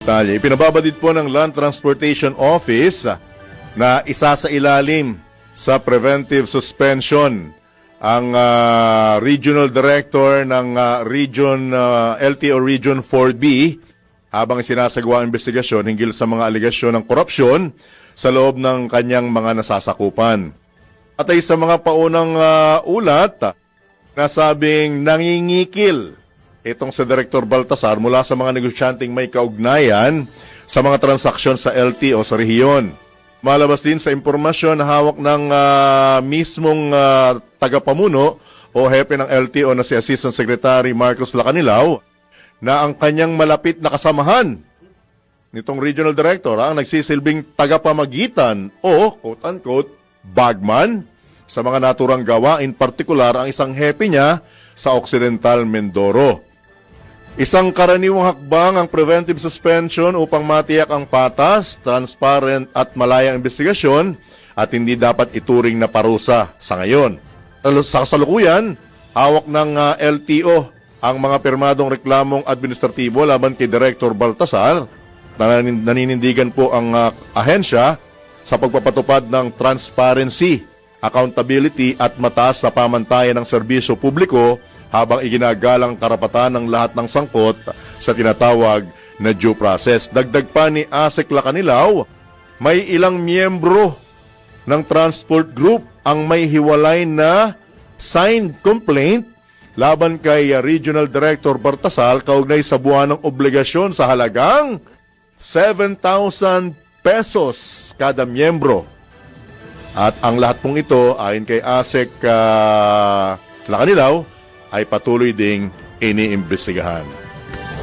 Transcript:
detalye. Ipinababadid po ng Land Transportation Office na isa sa ilalim sa preventive suspension ang Regional Director ng LTO Region 4B habang sinasagawa ang investigasyon hinggil sa mga aligasyon ng korupsyon sa loob ng kanyang mga nasasakupan. At ay sa mga paunang ulat na sabing nangingikil itong si Director Baltasar mula sa mga negosyanteng may kaugnayan sa mga transaksyon sa LTO sa rehiyon. Malabas din sa impormasyon na hawak ng mismong tagapamuno o hepe ng LTO na si Assistant Secretary Marcos Lacanilaw na ang kanyang malapit na kasamahan nitong Regional Director ang nagsisilbing tagapamagitan o quote-unquote bagman sa mga naturang gawa, in particular ang isang hepe niya sa Occidental Mindoro. Isang karaniwang hakbang ang preventive suspension upang matiyak ang patas, transparent at malayang investigasyon at hindi dapat ituring na parusa sa ngayon. Sa kasalukuyan, hawak ng LTO ang mga pirmadong reklamong administratibo laban kay Director Baltasar. Naninindigan po ang ahensya sa pagpapatupad ng transparency, accountability at mataas na pamantayan ng serbisyo publiko habang iginagalang karapatan ng lahat ng sangkot sa tinatawag na due process. Dagdag pa ni ASEC Lacanilaw, may ilang miyembro ng transport group ang may hiwalay na signed complaint laban kay Regional Director Baltasar kaugnay sa buwanang obligasyon sa halagang 7,000 pesos kada miyembro. At ang lahat pong ito, ayon kay ASEC Lacanilaw, ay patuloy ding iniimbestigahan.